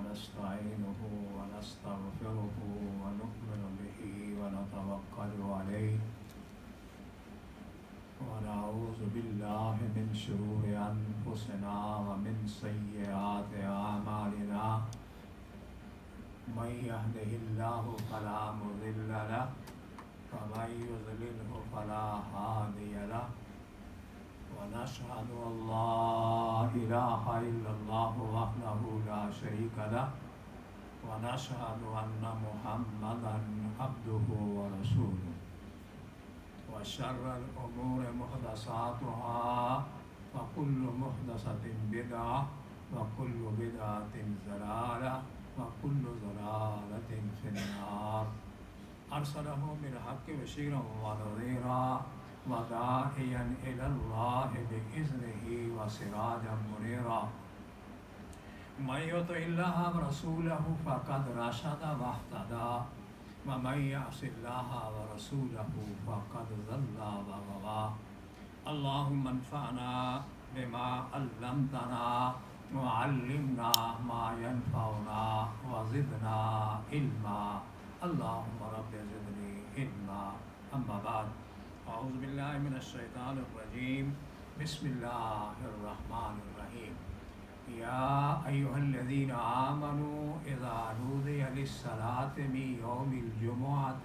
ونستعينه ونستغفره ونؤمن به ونتوكل عليه ونعوذ بالله من شرور أنفسنا ومن سيئات أعمالنا من يهده الله فلا مضل له ومن يضلله فلا هادي له ونشهد أن لا إله إلا الله وحده لا شريك له ونشهد أن محمدا عبده ورسوله وشر الأمور محدثاتها وكل محدثة بدعة وكل بدعة ضلالة وكل ضلالة في النار أرسله بالحق بشيرا ونذيرا وداعيا إلى الله بإذنه وسراجا منيرا من يطع الله ورسوله فقد رشد واهتدى ومن يعص الله ورسوله فقد ضل وغوى اللهم انفعنا بما علمتنا وعلمنا ما ينفعنا وزدنا علما اللهم رب زدني علما أما بعد أعوذ بالله من الشيطان الرجيم بسم الله الرحمن الرحيم يا أيها الذين آمنوا إذا نودي للصلاة من يوم الجمعة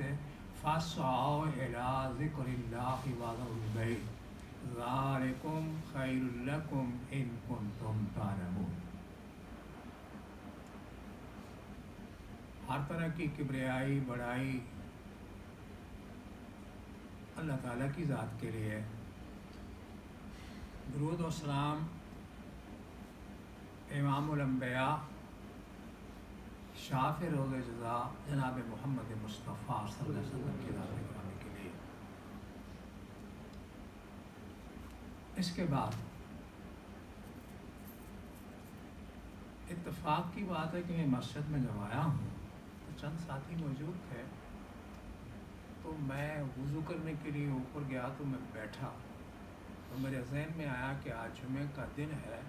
فاسعوا إلى ذكر الله وذروا البيع ذلكم خير لكم إن كنتم تعلمون. ہر طرح کی کبریائی بڑائی اللہ تعالیٰ کی ذات کے لیے. درود و سلام امام الانبیاء شاف روز جزا جناب محمد مصطفیٰ صلی اللہ علیہ وسلم کی ذات گرامی کے لیے. اس کے بعد اتفاق کی بات ہے کہ میں مسجد میں جب آیا ہوں تو چند ساتھی موجود تھے، تو میں وضو کرنے کے لیے اوپر گیا تو میں بیٹھا تو میرے ذہن میں آیا کہ آج جمعے کا دن ہے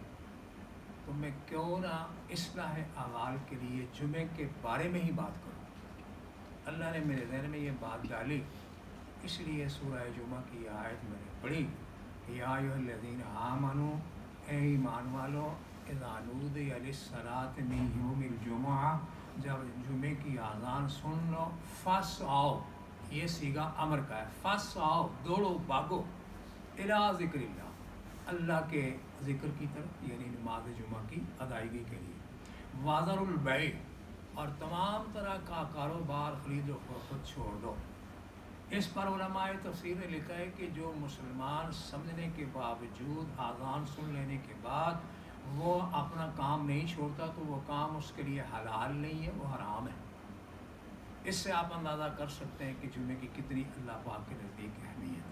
تو میں کیوں نہ اصلاح اعمال کے لیے جمعے کے بارے میں ہی بات کروں. اللہ نے میرے ذہن میں یہ بات ڈالی، اس لیے سورہ جمعہ کی آیت میں نے پڑھی یا ایھا الذین آمنوا، اے ایمان والو، اذا نودی للصلاۃ من یوم الجمعہ، جب جمعے کی اذان سن لو، فاسعوا، یہ صیغہ امر کا ہے، فاسعوا، دوڑو بھاگو، الی ذکر اللہ، اللہ کے ذکر کی طرف، یعنی نماز جمعہ کی ادائیگی کے لیے. وذروا البیع، اور تمام طرح کا کاروبار خرید و فروخت چھوڑ دو. اس پر علماء تفسیر نے لکھا ہے کہ جو مسلمان سمجھنے کے باوجود اذان سن لینے کے بعد وہ اپنا کام نہیں چھوڑتا تو وہ کام اس کے لیے حلال نہیں ہے، وہ حرام ہے. اس سے آپ اندازہ کر سکتے ہیں کہ جمعے کی کتنی اللہ پاک کے نزدیک اہمیت.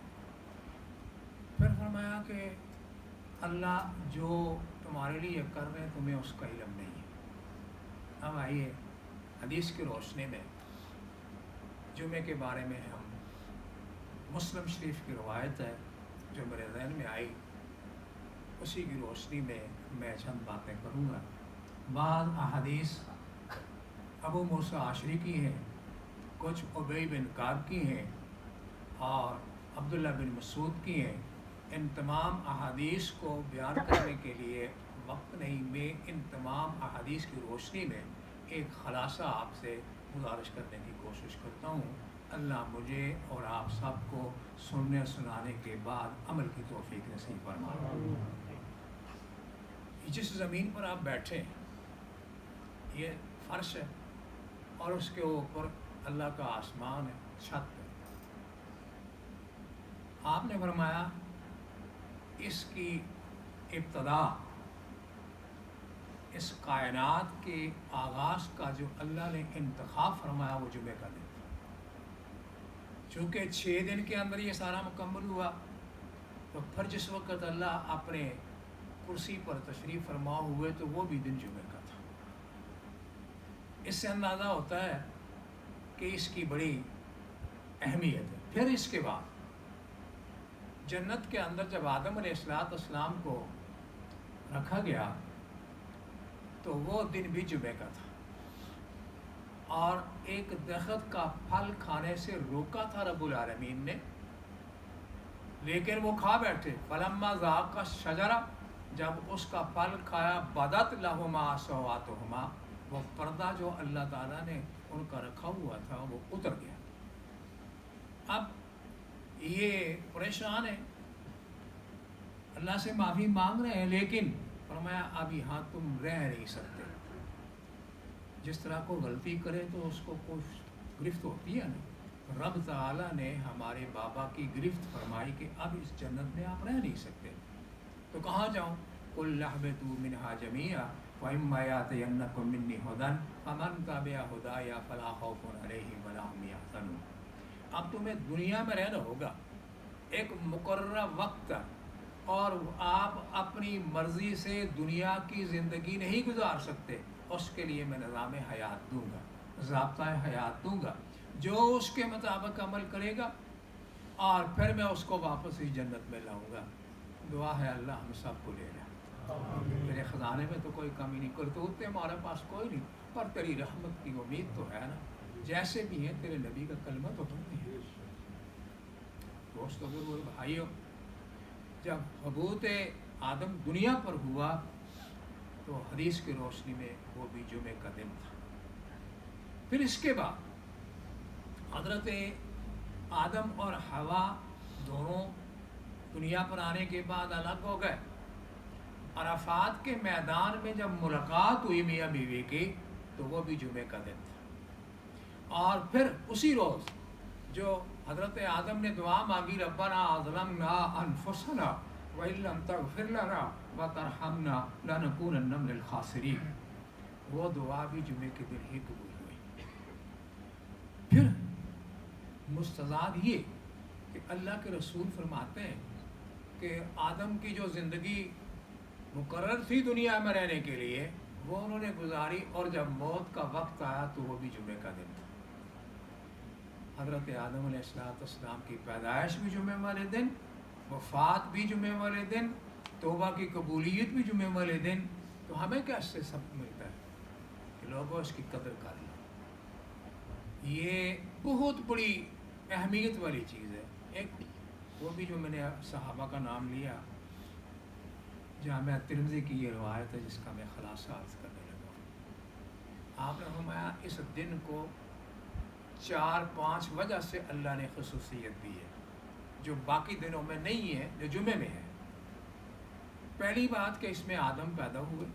پھر فرمایا کہ اللہ جو تمہارے لیے کر رہے ہیں تمہیں اس کا علم نہیں ہے. اب آئیے حدیث کی روشنی میں جمعے کے بارے میں ہم مسلم شریف کی روایت ہے جو میرے ذہن میں آئی، اسی کی روشنی میں میں چند باتیں کروں گا. بعض احادیث ابو موسیٰ عاشری کی ہیں، کچھ ابی بن کعب کی ہیں اور عبداللہ بن مسعود کی ہیں. ان تمام احادیث کو بیان کرنے کے لیے وقت نہیں، میں ان تمام احادیث کی روشنی میں ایک خلاصہ آپ سے گزارش کرنے کی کوشش کرتا ہوں. اللہ مجھے اور آپ سب کو سننے سنانے کے بعد عمل کی توفیق نصیب فرمائے. جس زمین پر آپ بیٹھے یہ فرش ہے اور اس کے اوپر اللہ کا آسمان ہے، چھت ہے. آپ نے فرمایا اس کی ابتدا، اس کائنات کے آغاز کا جو اللہ نے انتخاب فرمایا وہ جمعے کا دن. چونکہ 6 دن کے اندر یہ سارا مکمل ہوا تو پھر جس وقت اللہ اپنے کرسی پر تشریف فرما ہوئے تو وہ بھی دن جمعے کا تھا. اس سے اندازہ ہوتا ہے کہ اس کی بڑی اہمیت ہے. پھر اس کے بعد جنت کے اندر جب آدم علیہ السلام کو رکھا گیا تو وہ دن بھی جمعے کا تھا. اور ایک درخت کا پھل کھانے سے روکا تھا رب العالمین نے، لیکن وہ کھا بیٹھے. فلما ذاق الشجرہ، جب اس کا پھل کھایا، بدت لہما سوآتہما، وہ پردہ جو اللہ تعالیٰ نے ان کا رکھا ہوا تھا وہ اتر گیا. اب یہ پریشان ہے، اللہ سے معافی مانگ رہے ہیں، لیکن فرمایا اب یہاں تم رہ نہیں سکتے. جس طرح کو غلطی کرے تو اس کو کوئی گرفت ہوتی ہے نا. رب تعالیٰ نے ہمارے بابا کی گرفت فرمائی کہ اب اس جنت میں آپ رہ نہیں سکتے. تو کہاں جاؤں؟ قُلْ اهْبِطُوا مِنْهَا جَمِيعًا وَإِمَّا يَأْتِيَنَّكُم مِّنِّي هُدًى فَمَن تَبِعَ هُدَايَ فَلَا خَوْفٌ عَلَيْهِمْ وَلَا هُمْ يَحْزَنُونَ. اب تمہیں دنیا میں رہنا ہوگا ایک مقررہ وقت تک، اور آپ اپنی مرضی سے دنیا کی زندگی نہیں گزار سکتے. اس کے لیے میں نظام حیات دوں گا، ضابطۂ حیات دوں گا. جو اس کے مطابق عمل کرے گا اور پھر میں اس کو واپس ہی جنت میں لاؤں گا. دعا ہے اللہ ہم سب کو لے لے. میرے خزانے میں تو کوئی کمی نہیں، کرتوت ہمارے پاس کوئی نہیں، پر تیری رحمت کی امید تو ہے نا. جیسے بھی ہیں تیرے نبی کا کلمہ تو پڑھتے ہیں. دوستو بزرگ بھائیوں، جب حبوط آدم دنیا پر ہوا تو حدیث کی روشنی میں وہ بھی جمعے کا دن تھا. پھر اس کے بعد حضرت آدم اور حوا دونوں دنیا پر آنے کے بعد الگ ہو گئے. عرفات کے میدان میں جب ملاقات ہوئی میاں بیوی کی تو وہ بھی جمعے کا دن تھا. اور پھر اسی روز جو حضرت آدم نے دعا مانگی، ربنا ظلمنا انفسنا وَإِن لَّمْ تَغْفِرْ لَنَا وَتَرْحَمْنَا لَنَكُونَنَّ مِنَ الْخَاسِرِينَ، وہ دعا بھی جمعے کے دن ہی قبول ہوئی. پھر مستضاد یہ کہ اللہ کے رسول فرماتے ہیں کہ آدم کی جو زندگی مقرر تھی دنیا میں رہنے کے لیے وہ انہوں نے گزاری، اور جب موت کا وقت آیا تو وہ بھی جمعے کا دن تھا. حضرت آدم علیہ السلام کی پیدائش بھی جمعے والے دن، وفات بھی جمعے والے دن، توبہ کی قبولیت بھی جمعے والے دن. تو ہمیں کیا اس سے سب ملتا ہے کہ لوگوں اس کی قدر کر لیں. یہ بہت بڑی اہمیت والی چیز ہے. ایک وہ بھی جو میں نے صحابہ کا نام لیا، جامعہ ترمذی کی یہ روایت ہے جس کا میں خلاصہ عرض کرنے لگا. آپ نے فرمایا اس دن کو 4-5 وجہ سے اللہ نے خصوصیت دی ہے جو باقی دنوں میں نہیں ہے، جو جمعے میں ہے. پہلی بات کہ اس میں آدم پیدا ہوئے،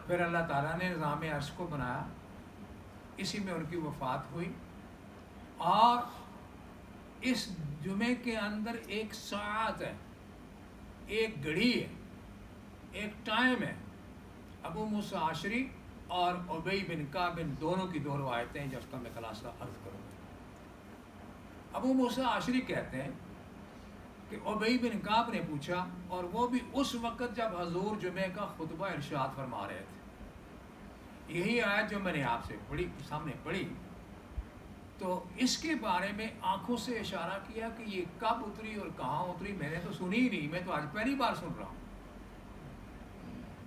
پھر اللہ تعالیٰ نے نظام عرش کو بنایا، اسی میں ان کی وفات ہوئی. اور اس جمعے کے اندر ایک ساعت ہے، ایک گھڑی ہے، ایک ٹائم ہے. ابو موسیٰ عاشری اور ابی بن کعب دونوں کی دو روایتیں ہیں جس کا میں خلاصہ عرض کروں گا. ابو موسیٰ عاشری کہتے ہیں کہ ابی بن کعب نے پوچھا، اور وہ بھی اس وقت جب حضور جمعے کا خطبہ ارشاد فرما رہے تھے. یہی آیت جو میں نے آپ سے سامنے پڑھی، تو اس کے بارے میں آنکھوں سے اشارہ کیا کہ یہ کب اتری اور کہاں اتری میں نے تو سنی ہی نہیں، میں تو آج پہلی بار سن رہا ہوں.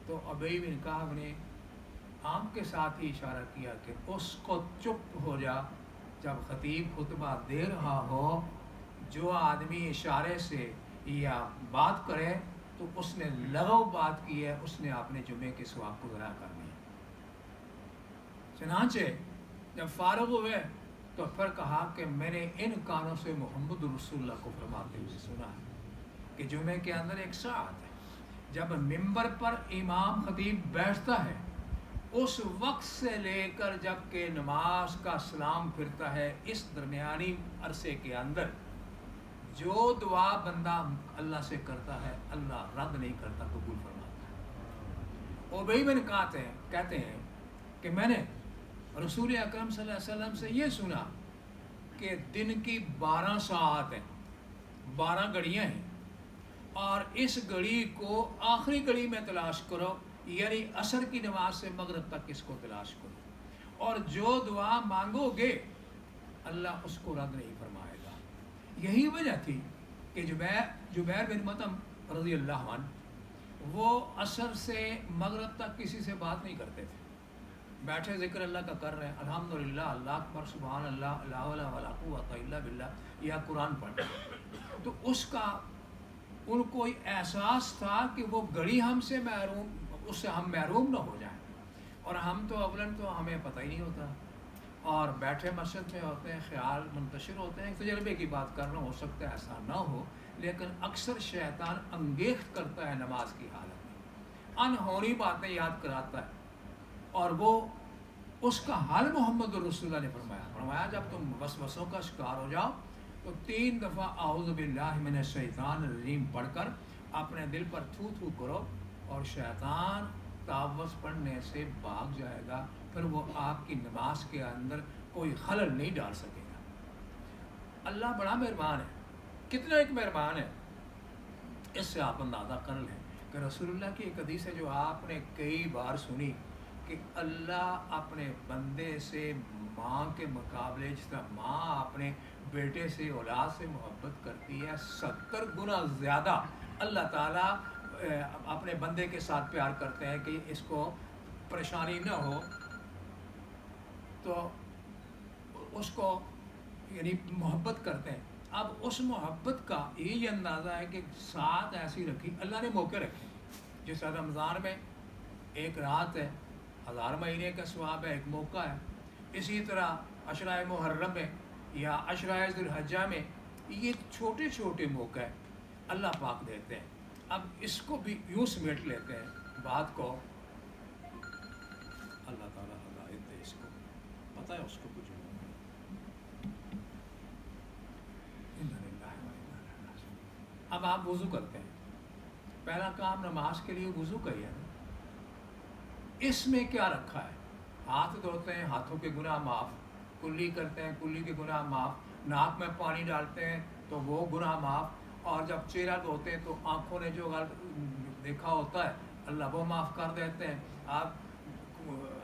تو ابی بن کعب نے آنکھ کے ساتھ ہی اشارہ کیا کہ اس کو چپ ہو جا جب خطیب خطبہ دے رہا ہو. جو آدمی اشارے سے یا بات کرے تو اس نے لغو بات کی ہے، اس نے اپنے جمعے کے ثواب کو ضائع کر دیا. چنانچہ جب فارغ ہوئے تو پھر کہا کہ میں نے ان کانوں سے محمد رسول اللہ کو فرماتے ہوئے سنا ہے کہ جمعے کے اندر ایک ساعت ہے جب ممبر پر امام خطیب بیٹھتا ہے، اس وقت سے لے کر جب کہ نماز کا سلام پھرتا ہے، اس درمیانی عرصے کے اندر جو دعا بندہ اللہ سے کرتا ہے اللہ رد نہیں کرتا، قبول فرماتا ہے. ابی بن کعب کہتے ہیں کہ میں نے رسول اکرم صلی اللہ علیہ وسلم سے یہ سنا کہ دن کی 12 ساعت ہیں، 12 گھڑیاں ہیں، اور اس گھڑی کو آخری گھڑی میں تلاش کرو، یعنی عصر کی نماز سے مغرب تک اس کو تلاش کرو، اور جو دعا مانگو گے اللہ اس کو رد نہیں فرمائے گا. یہی وجہ تھی کہ جبیر بن مطعم رضی اللہ عنہ وہ عصر سے مغرب تک کسی سے بات نہیں کرتے تھے. بیٹھے ذکر اللہ کا کر رہے ہیں، الحمدللہ، اللہ اکبر، سبحان اللہ، لا حول ولا قوت الا باللہ، یا قرآن پڑھ رہے ہیں، تو اس کا ان کو احساس تھا کہ وہ گھڑی ہم سے محروم، اس سے ہم محروم نہ ہو جائیں، اور ہم تو اولن تو ہمیں پتہ ہی نہیں ہوتا، اور بیٹھے مسجد میں ہوتے ہیں، خیال منتشر ہوتے ہیں، تجربے کی بات کرنا، ہو سکتا ہے ایسا نہ ہو، لیکن اکثر شیطان انگیخت کرتا ہے نماز کی حالت میں، انہونی باتیں یاد کراتا ہے، اور وہ اس کا حل محمد الرسول اللہ نے فرمایا جب تم وسوسوں کا شکار ہو جاؤ تو 3 دفعہ اعوذ باللہ من الشیطان الرجیم پڑھ کر اپنے دل پر تھو تھو کرو، اور شیطان تعوذ پڑھنے سے بھاگ جائے گا، پھر وہ آپ کی نماز کے اندر کوئی خلل نہیں ڈال سکے گا۔ اللہ بڑا مہربان ہے، کتنا ایک مہربان ہے، اس سے آپ اندازہ کر لیں کہ رسول اللہ کی ایک حدیث ہے جو آپ نے کئی بار سنی کہ اللہ اپنے بندے سے ماں کے مقابلے، جس طرح ماں اپنے بیٹے سے، اولاد سے محبت کرتی ہے، 70 گنا زیادہ اللہ تعالیٰ اپنے بندے کے ساتھ پیار کرتے ہیں کہ اس کو پریشانی نہ ہو، تو اس کو یعنی محبت کرتے ہیں۔ اب اس محبت کا یہی اندازہ ہے کہ ساتھ ایسی رکھی اللہ نے، موقع رکھے، جس طرح رمضان میں ایک رات ہے، 1000 مہینے کا ثواب ہے، ایک موقع ہے، اسی طرح عشرہ محرم میں یا عشرہ ذی الحجہ میں یہ چھوٹے چھوٹے موقع اللہ پاک دیتے ہیں۔ اب اس کو بھی یوں سمیٹ لیتے ہیں بات کو، اللہ تعالیٰ ہدایت دے، اس کو پتہ ہے اس کو کچھ اب آپ وضو کرتے ہیں، پہلا کام نماز کے لیے وضو کا ہی ہے، اس میں کیا رکھا ہے؟ ہاتھ دھوتے ہیں، ہاتھوں کے گناہ معاف، کلی کرتے ہیں، کلی کے گناہ معاف، ناک میں پانی ڈالتے ہیں تو وہ گناہ معاف، اور جب چہرہ دھوتے ہیں تو آنکھوں نے جو غلط دیکھا ہوتا ہے اللہ وہ معاف کر دیتے ہیں، آپ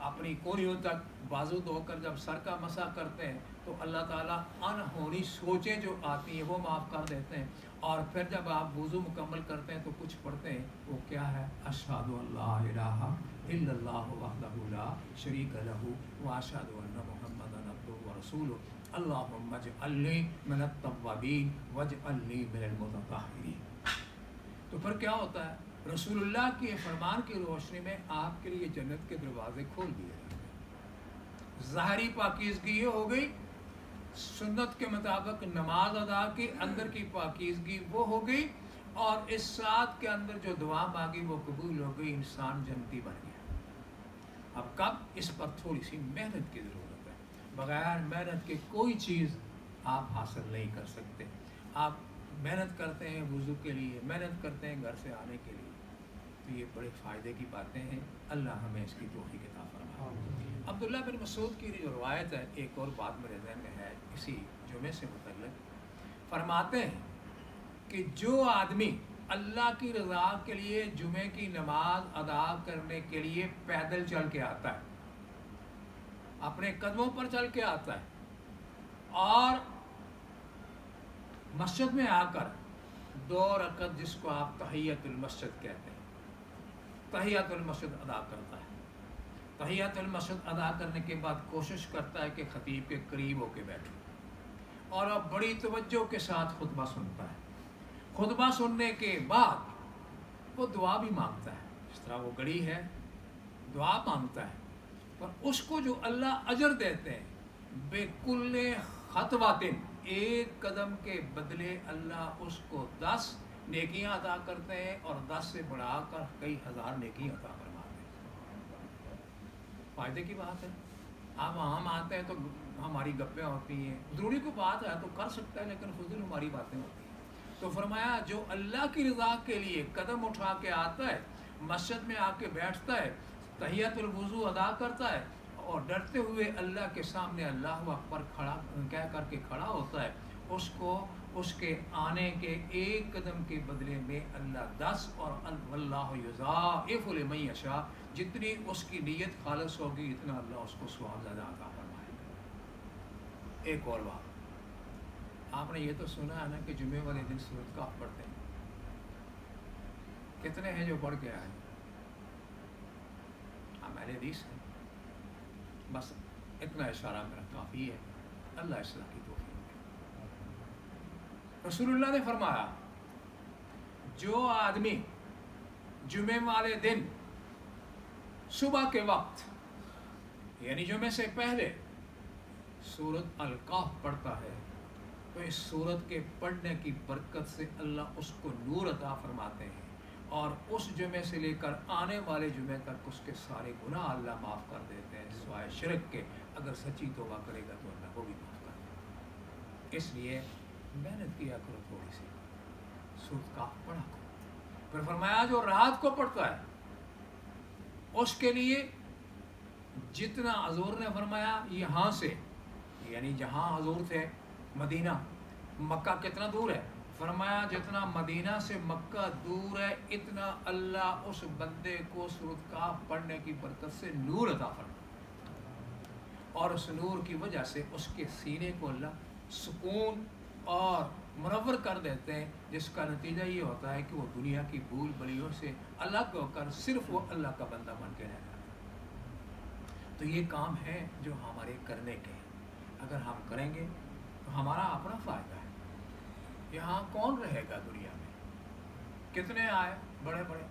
اپنی کوریوں تک بازو دھو کر جب سر کا مسح کرتے ہیں تو اللہ تعالیٰ انہونی سوچیں جو آتی ہیں وہ معاف کر دیتے ہیں، اور پھر جب آپ وضو مکمل کرتے ہیں تو کچھ پڑھتے ہیں، وہ کیا ہے؟ اشہد ان لا الہ الا اللہ وحدہ لا شریک لہ واشہد ان محمدا عبدہ ورسولہ اللہم اجعلنی من التوابین واجعلنی من المتطہرین۔ تو پھر کیا ہوتا ہے؟ رسول اللہ کے فرمان کی روشنی میں آپ کے لیے جنت کے دروازے کھول دیے جاتے ہیں، ظاہری پاکیزگی یہ ہو گئی، سنت کے مطابق نماز ادا کی، اندر کی پاکیزگی وہ ہو گئی، اور اس ساتھ کے اندر جو دعا مانگی وہ قبول ہو گئی، انسان جنتی بن گیا۔ اب کب؟ اس پر تھوڑی سی محنت کی ضرورت ہے، بغیر محنت کے کوئی چیز آپ حاصل نہیں کر سکتے۔ آپ محنت کرتے ہیں وضو کے لیے، محنت کرتے ہیں گھر سے آنے کے لیے، تو یہ بڑے فائدے کی باتیں ہیں، اللہ ہمیں اس کی توفیق عطا فرمائے۔ عبداللہ بن مسعود کی جو روایت ہے، ایک اور بات میرے ذہن میں ہے اسی جمعے سے متعلق، فرماتے ہیں کہ جو آدمی اللہ کی رضا کے لیے جمعے کی نماز ادا کرنے کے لیے پیدل چل کے آتا ہے، اپنے قدموں پر چل کے آتا ہے، اور مسجد میں آ کر 2 رکعت، جس کو آپ تحیۃ المسجد کہتے ہیں، تحیۃ المسجد ادا کرتا ہے، تحیۃ المسجد ادا کرنے کے بعد کوشش کرتا ہے کہ خطیب کے قریب ہو کے بیٹھے، اور اب بڑی توجہ کے ساتھ خطبہ سنتا ہے، خطبہ سننے کے بعد وہ دعا بھی مانگتا ہے، جس طرح وہ گڑی ہے دعا مانگتا ہے، پر اس کو جو اللہ اجر دیتے ہیں، بے کل خطواتن، ایک قدم کے بدلے اللہ اس کو 10 نیکیاں عطا کرتے ہیں، اور 10 سے بڑھا کر کئی ہزار نیکیاں عطا فرماتے ہیں۔ فائدے کی بات ہے۔ آپ ہم آتے ہیں تو ہماری گپیں ہوتی ہیں، ضروری کوئی بات ہے تو کر سکتا ہے، لیکن فضول ہماری باتیں ہوتی ہیں۔ تو فرمایا جو اللہ کی رضا کے لیے قدم اٹھا کے آتا ہے، مسجد میں آ کے بیٹھتا ہے، تحیۃ الوضو ادا کرتا ہے، اور ڈرتے ہوئے اللہ کے سامنے اللہ اکبر کھڑا کہہ کر کے کھڑا ہوتا ہے، اس کو اس کے آنے کے ایک قدم کے بدلے میں اللہ 10، اور واللہ یضاعف لمن یشاء، جتنی اس کی نیت خالص ہوگی اتنا اللہ اس کو ثواب زیادہ عطا فرمائے گا۔ ایک اور بات، آپ نے یہ تو سنا ہے نا کہ جمعے والے دن سورۃ کہف پڑھتے ہیں، کتنے ہیں جو پڑھ کے آئے؟ ہمارے حدیث ہے بس اتنا اشارہ میرا کافی ہے، اللہ اصلاح کی توفیق دے۔ رسول اللہ نے فرمایا جو آدمی جمعے والے دن صبح کے وقت یعنی جمعے سے پہلے سورۃ الکہف پڑھتا ہے تو اس سورت کے پڑھنے کی برکت سے اللہ اس کو نور عطا فرماتے ہیں، اور اس جمعے سے لے کر آنے والے جمعے تک اس کے سارے گناہ اللہ معاف کر دیتے ہیں سوائے شرک کے۔ اگر سچی توبہ کرے گا تو اللہ وہ بھی معاف کر دے گا۔ اس لیے محنت کیا کرو، تھوڑی سی سورۃ الکہف پڑھا کرو۔ پھر فرمایا جو رات کو پڑھتا ہے اس کے لیے جتنا حضور نے فرمایا یہاں سے یعنی جہاں حضور تھے مدینہ، مکہ کتنا دور ہے؟ فرمایا جتنا مدینہ سے مکہ دور ہے اتنا اللہ اس بندے کو سورۃ الکہف پڑھنے کی برکت سے نور عطا فرماتا ہے، اور اس نور کی وجہ سے اس کے سینے کو اللہ سکون اور منور کر دیتے ہیں، جس کا نتیجہ یہ ہوتا ہے کہ وہ دنیا کی بھول بھلیوں سے الگ ہو کر صرف وہ اللہ کا بندہ بن کے رہ جاتا ہے۔ تو یہ کام ہے جو ہمارے کرنے کے ہیں، اگر ہم کریں گے تو ہمارا اپنا فائدہ ہے۔ یہاں کون رہے گا دنیا میں؟ کتنے آئے بڑے بڑے،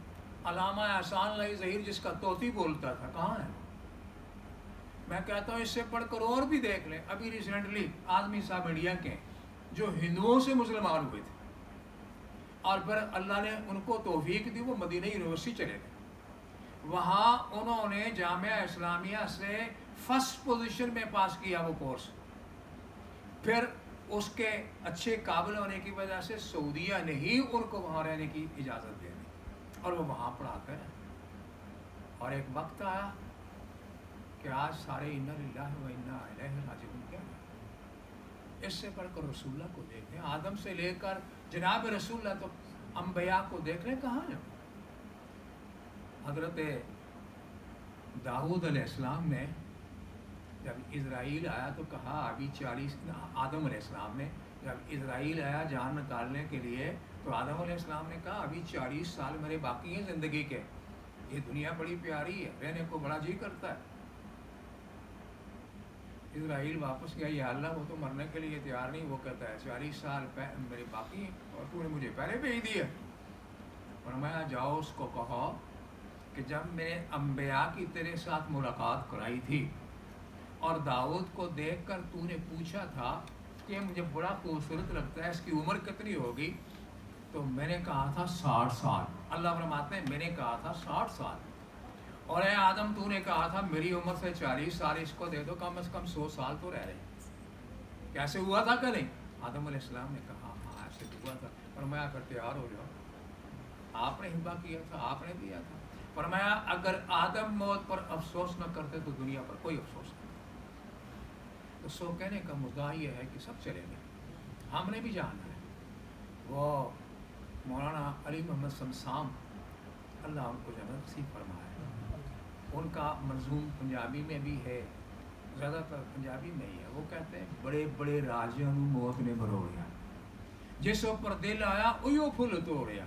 علامہ احسان علی ظہیر جس کا طوطی بولتا تھا، کہاں ہے؟ میں کہتا ہوں اس سے پڑھ کر اور بھی دیکھ لیں۔ ابھی ریسنٹلی آدمی صاحب انڈیا کے جو ہندوؤں سے مسلمان ہوئے تھے اور پھر اللہ نے ان کو توفیق دی، وہ مدینہ یونیورسٹی چلے گئے، وہاں انہوں نے جامعہ اسلامیہ سے فرسٹ پوزیشن میں پاس کیا وہ کورس، پھر اس کے اچھے قابل ہونے کی وجہ سے سعودیہ نے ہی ان کو وہاں رہنے کی اجازت دے دی اور وہ وہاں پڑھاتے ہیں۔ اور ایک وقت آیا کہ آج سارے انا للہ و انا الیہ راجعون کیا ہے؟ اس سے پڑھ کر رسول اللہ کو دیکھیں، آدم سے لے کر جناب رسول اللہ تو انبیاء کو دیکھ لیں کہاں ہیں۔ حضرت داؤد علیہ السلام نے جب اسرائیل آیا تو کہا ابھی 40، آدم علیہ السلام نے جب اسرائیل آیا جان نکالنے کے لیے تو آدم علیہ السلام نے کہا ابھی 40 سال میرے باقی ہیں زندگی کے، یہ دنیا بڑی پیاری ہے، رہنے کو بڑا جی کرتا ہے۔ اسرائیل واپس گیا، یا اللہ وہ تو مرنے کے لیے تیار نہیں، وہ کہتا ہے 40 سال میرے باقی ہیں اور تو نے مجھے پہلے بھیج دیا۔ فرمایا جاؤ اس کو کہو کہ جب میں نے انبیاء کی تیرے ساتھ ملاقات کرائی تھی اور داؤد کو دیکھ کر تو نے پوچھا تھا کہ مجھے بڑا خوبصورت لگتا ہے، اس کی عمر کتنی ہوگی؟ تو میں نے کہا تھا 60 سال۔ اللہ فرماتے ہیں میں نے کہا تھا 60 سال، اور اے آدم تو نے کہا تھا میری عمر سے 40 سال اس کو دے دو، کم از کم 100 سال تو رہ رہے۔ کیسے ہوا تھا کہ نہیں؟ آدم علیہ السلام نے کہا ہاں ایسے ہوا تھا۔ فرمایا کر تیار ہو جاؤ، آپ نے ہبہ کیا تھا، آپ نے دیا تھا۔ فرمایا اگر آدم موت پر افسوس نہ کرتے تو دنیا پر کوئی افسوس نہیں۔ تو سو کہنے کا مدعا یہ ہے کہ سب چلیں گے، ہم نے بھی جانا ہے۔ وہ مولانا علی محمد شمسام اللہ ان کو جنت نصیب فرمائے، ان کا منظوم پنجابی میں بھی ہے، زیادہ تر پنجابی میں ہی ہے۔ وہ کہتے ہیں بڑے بڑے راجیاں نوں موت نے بروڑیا، جس اوپر دل آیا اوہو پھل توڑیا،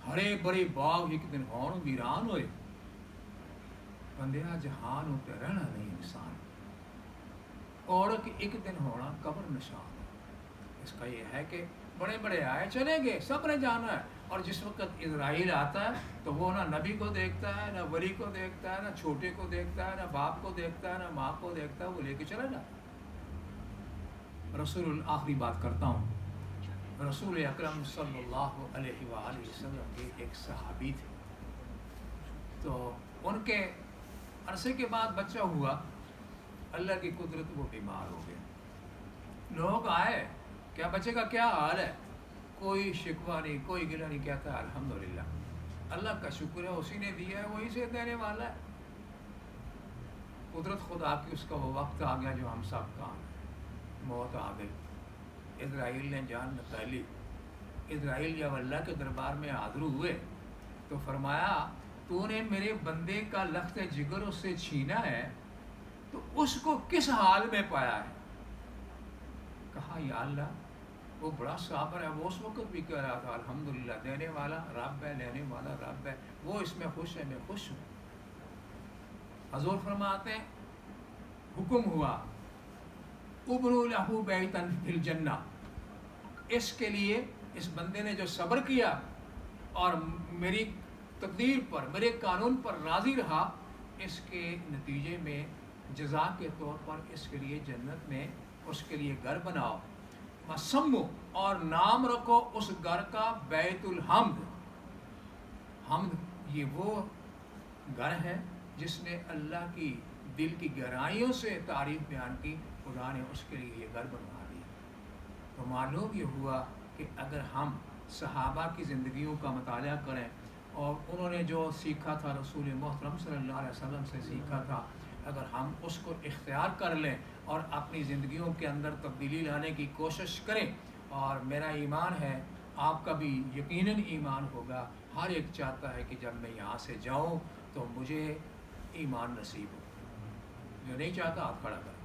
ہرے بڑے باغ ایک دن ہون ویران ہوئے، بندیا جہان اتنے رہنا نہیں انسان، اور ایک دن ہونا قبر نشان۔ اس کا یہ ہے کہ بڑے بڑے آئے چلیں گے، سب نے جانا ہے، اور جس وقت اسرائیل آتا ہے تو وہ نہ نبی کو دیکھتا ہے، نہ ولی کو دیکھتا ہے، نہ چھوٹے کو دیکھتا ہے، نہ باپ کو دیکھتا ہے، نہ ماں کو دیکھتا ہے، وہ لے کے چلا جاتا ہے۔ رسول آخری بات کرتا ہوں، رسول اکرم صلی اللہ علیہ وآلہ وسلم کے ایک صحابی تھے، تو ان کے عرصے کے بعد بچہ ہوا، اللہ کی قدرت وہ بیمار ہو گئے۔ لوگ آئے کیا بچے کا کیا حال ہے؟ کوئی شکوہ نہیں، کوئی گلہ نہیں، کہتا ہے الحمدللہ اللہ کا شکر ہے، اسی نے دیا ہے وہی سے دینے والا ہے۔ قدرت خدا کی اس کا وہ وقت آ گیا جو ہم سب کا موت آ گئی، اسرائیل نے جان نکالی۔ اسرائیل جب اللہ کے دربار میں حاضر ہوئے تو فرمایا تو نے میرے بندے کا لخت جگر اس سے چھینا ہے تو اس کو کس حال میں پایا ہے؟ کہا یا اللہ وہ بڑا صابر ہے، وہ اس وقت بھی کہہ رہا تھا الحمدللہ دینے والا رب ہے، لینے والا رب ہے، وہ اس میں خوش ہے، میں خوش ہوں۔ حضور فرماتے ہیں حکم ہوا ابنوا لہو بیتن فی الجنہ، اس کے لیے اس بندے نے جو صبر کیا اور میری تقدیر پر، میرے قانون پر راضی رہا، اس کے نتیجے میں جزا کے طور پر اس کے لیے جنت میں اس کے لیے گھر بناؤ، مسمو اور نام رکھو اس گھر کا بیت الحمد۔ حمد یہ وہ گھر ہے جس نے اللہ کی دل کی گہرائیوں سے تعریف بیان کی، خدا نے اس کے لیے یہ گھر بنوا دیا۔ تو معلوم یہ ہوا کہ اگر ہم صحابہ کی زندگیوں کا مطالعہ کریں اور انہوں نے جو سیکھا تھا رسول محترم صلی اللہ علیہ وسلم سے سیکھا تھا، اگر ہم اس کو اختیار کر لیں اور اپنی زندگیوں کے اندر تبدیلی لانے کی کوشش کریں، اور میرا ایمان ہے آپ کا بھی یقیناً ایمان ہوگا، ہر ایک چاہتا ہے کہ جب میں یہاں سے جاؤں تو مجھے ایمان نصیب ہو۔ جو نہیں چاہتا آپ کھڑا کریں،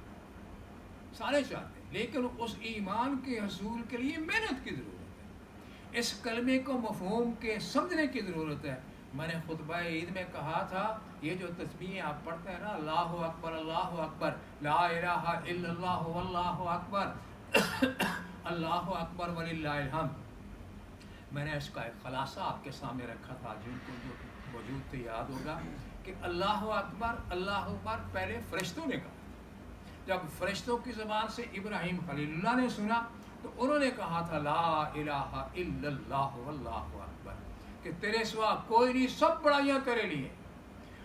سارے چاہتے ہیں، لیکن اس ایمان کے حصول کے لیے محنت کی ضرورت ہے، اس کلمے کو مفہوم کے سمجھنے کی ضرورت ہے۔ میں نے خطبہ عید میں کہا تھا یہ جو تسبیحیں آپ پڑھتے ہیں نا، اللہ اکبر، لا الہ الا اللہ واللہ اکبر، اللہ اکبر وللہ الحمد، میں نے اس کا ایک خلاصہ آپ کے سامنے رکھا تھا، جن کو جو موجود تھے یاد ہوگا کہ اللہ اکبر پہلے فرشتوں نے کہا، جب فرشتوں کی زبان سے ابراہیم خلیل اللہ نے سنا تو انہوں نے کہا تھا لا الہ الا اللہ واللہ اکبر، کہ تیرے سوا کوئی نہیں، سب بڑائیاں تیرے لیے۔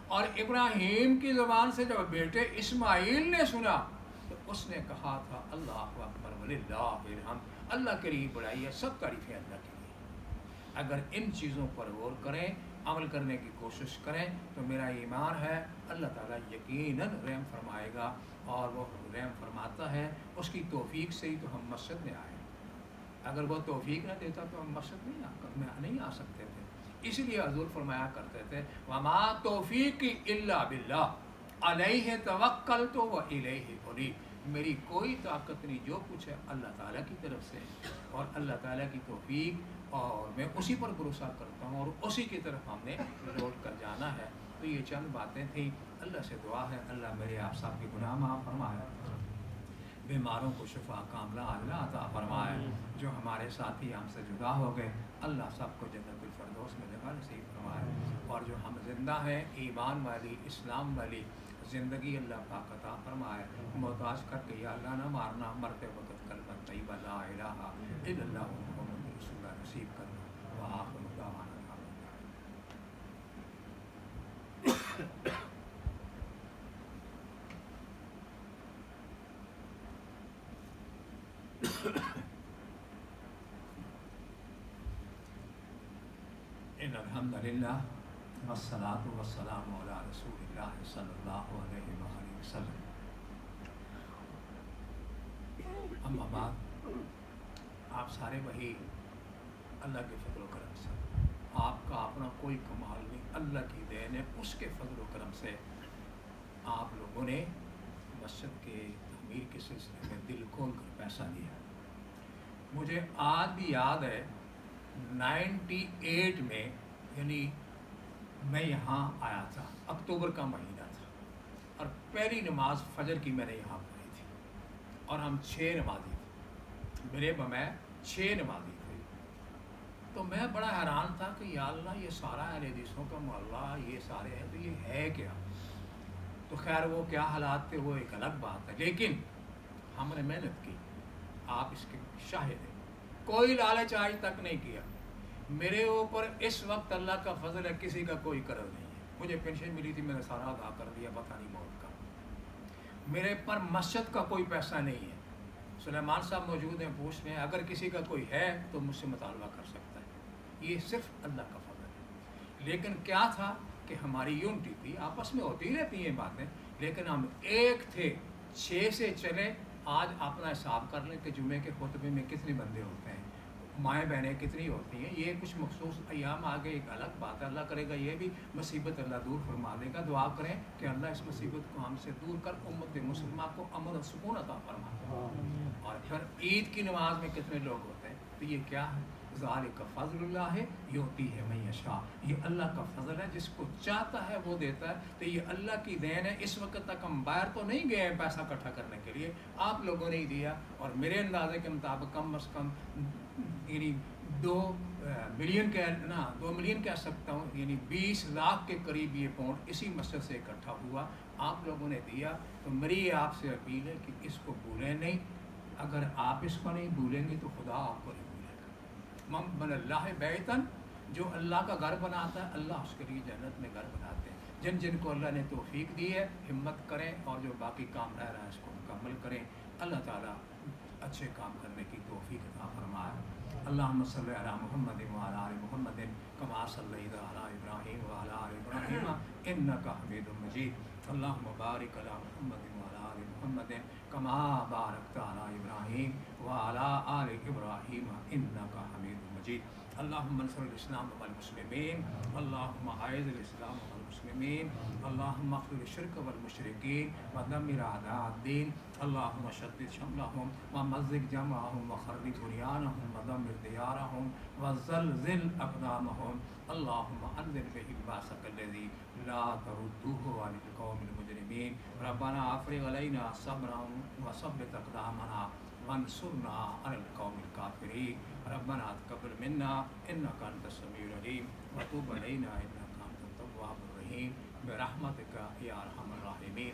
اور ابراہیم کی زبان سے جب بیٹے اسماعیل نے سنا تو اس نے کہا تھا اللہ اکبر وللہ الحمد، اللہ کے لیے بڑائی ہے، سب تعریفیں اللہ کے لیے۔ اگر ان چیزوں پر غور کریں، عمل کرنے کی کوشش کریں تو میرا ایمان ہے اللہ تعالیٰ یقیناً رحم فرمائے گا، اور وہ رحم فرماتا ہے، اس کی توفیق سے ہی تو ہم مسجد میں آئے۔ اگر وہ توفیق نہ دیتا تو ہم مسجد میں نہیں آ سکتے تھے۔ اس لیے حضور فرمایا کرتے تھے وما توفیقی الا باللہ علیہ توکلت والیہ انیب، میری کوئی طاقت نہیں، جو کچھ ہے اللہ تعالیٰ کی طرف سے، اور اللہ تعالیٰ کی توفیق، اور میں اسی پر بھروسہ کرتا ہوں اور اسی کی طرف ہم نے لوٹ کر جانا ہے۔ تو یہ چند باتیں تھیں، اللہ سے دعا ہے اللہ میرے آپ سب کے گناہ معاف فرمائے، بیماروں کو شفا کاملہ اللہ عطا فرمائے، جو ہمارے ساتھی ہم سے جدا ہو گئے اللہ سب کو جنت الفردوس میں جگہ نصیب فرمائے، اور جو ہم زندہ ہیں ایمان والی اسلام والی زندگی اللہ پاک عطا فرمائے، محتاج کر کے یا اللہ نہ مارنا، مرتے وقت کلمہ طیبہ لا الہ الا اللہ محمد رسول اللہ نصیب کرنا، وآخر دعوانا ان الحمد للہ والصلاۃ والسلام علی رسول اللہ صلی اللہ علیہ وآلہ وسلم، اما بعد، آپ سارے وہی اللہ کے فضل و کرم سے، آپ کا اپنا کوئی کمال نہیں، اللہ کی دین ہے، اس کے فضل و کرم سے آپ لوگوں نے مسجد کے تعمیر کے سلسلے میں دل کھول کر پیسہ دیا۔ مجھے آج بھی یاد ہے 98 میں، یعنی میں یہاں آیا تھا، اکتوبر کا مہینہ تھا، اور پہلی نماز فجر کی میں نے یہاں پڑھی تھی، اور ہم 6 نمازی تھے، میرے بمیں 6 نمازی تھے۔ تو میں بڑا حیران تھا کہ یا اللہ یہ سارا اہل حدیثوں کا محلہ، یہ سارے ہیں تو یہ ہے کیا؟ تو خیر وہ کیا حالات تھے وہ ایک الگ بات ہے، لیکن ہم نے محنت کی، آپ اس کے شاہد ہیں، کوئی لالچ آج تک نہیں کیا۔ میرے اوپر اس وقت اللہ کا فضل ہے، کسی کا کوئی قرض نہیں ہے، مجھے پینشن ملی تھی میں نے سارا ادا کر دیا، پتہ نہیں موت کا۔ میرے پر مسجد کا کوئی پیسہ نہیں ہے، سلیمان صاحب موجود ہیں، پوچھ لیں، اگر کسی کا کوئی ہے تو مجھ سے مطالبہ کر سکتا ہے، یہ صرف اللہ کا فضل ہے۔ لیکن کیا تھا کہ ہماری یونٹی تھی، آپس میں ہوتی رہتی ہیں باتیں، لیکن ہم ایک تھے، 6 سے چلے۔ آج اپنا حساب کر لیں کہ جمعے کے خطبے میں کتنے بندے ہوتے ہیں، مائیں بہنیں کتنی ہوتی ہیں، یہ کچھ مخصوص ایام آگے ایک الگ بات ہے، اللہ کرے گا یہ بھی مصیبت اللہ دور فرما دے گا۔ دعا کریں کہ اللہ اس مصیبت کو ہم سے دور کر امت مسلمہ کو امن و سکون عطا فرما دے۔ اور پھر عید کی نماز میں کتنے لوگ ہوتے ہیں، تو یہ کیا ہے؟ ذالک فضل اللہ یؤتی ہے من یشاء، یہ اللہ کا فضل ہے، جس کو چاہتا ہے وہ دیتا ہے۔ تو یہ اللہ کی دین ہے۔ اس وقت تک ہم باہر تو نہیں گئے ہیں پیسہ اکٹھا کرنے کے لیے، آپ لوگوں نے ہی دیا، اور میرے اندازے کے مطابق کم از کم یعنی 2 ملین کہہ سکتا ہوں، یعنی 20 لاکھ کے قریب یہ پاؤنڈ اسی مسجد سے اکٹھا ہوا، آپ لوگوں نے دیا۔ تو میری آپ سے اپیل ہے کہ اس کو بھولیں نہیں، اگر آپ اس کو نہیں بھولیں گے تو خدا آپ کو نہیں بھولے گا۔ من بن اللہ بیتن، جو اللہ کا گھر بناتا ہے اللہ اس کے لیے جنت میں گھر بناتے ہیں۔ جن جن کو اللہ نے توفیق دی ہے ہمت کریں، اور جو باقی کام رہ رہا ہے اس کو مکمل کریں۔ اللہ تعالیٰ اچھے کام کرنے کی توفیق عطا فرمائے۔ اللہم صلی علی محمد وعلی آل محمد کما صلیت علی ابراہیم وعلی آل ابراہیم انک حمید مجید۔ اللہم بارک علی محمد وعلی آل محمد کما بارکت علی ابراہیم وعلی آل ابراہیم انک حمید مجید۔ اللہم انصر الاسلام والمسلمین، اللہم اعز الاسلام والمسلمین، اللہم اخذل الشرک والمشرکین ودمر اعداء الدین، اللہم شدد شملہم ومزق جمعہم وخرب بنیانہم ودمر دیارہم وزلزل اقدامہم، اللہم انزل بہم باسک الذی لا تردوہ عن القوم المجرمین، ربنا افرغ علینا صبرا وثبت اقدامنا وانصرنا علی القوم الکافرین، ربنا تقبل منا انک انت السمیع العلیم وتب علینا انک انت التواب الرحیم برحمتک یا ارحم الراحمین۔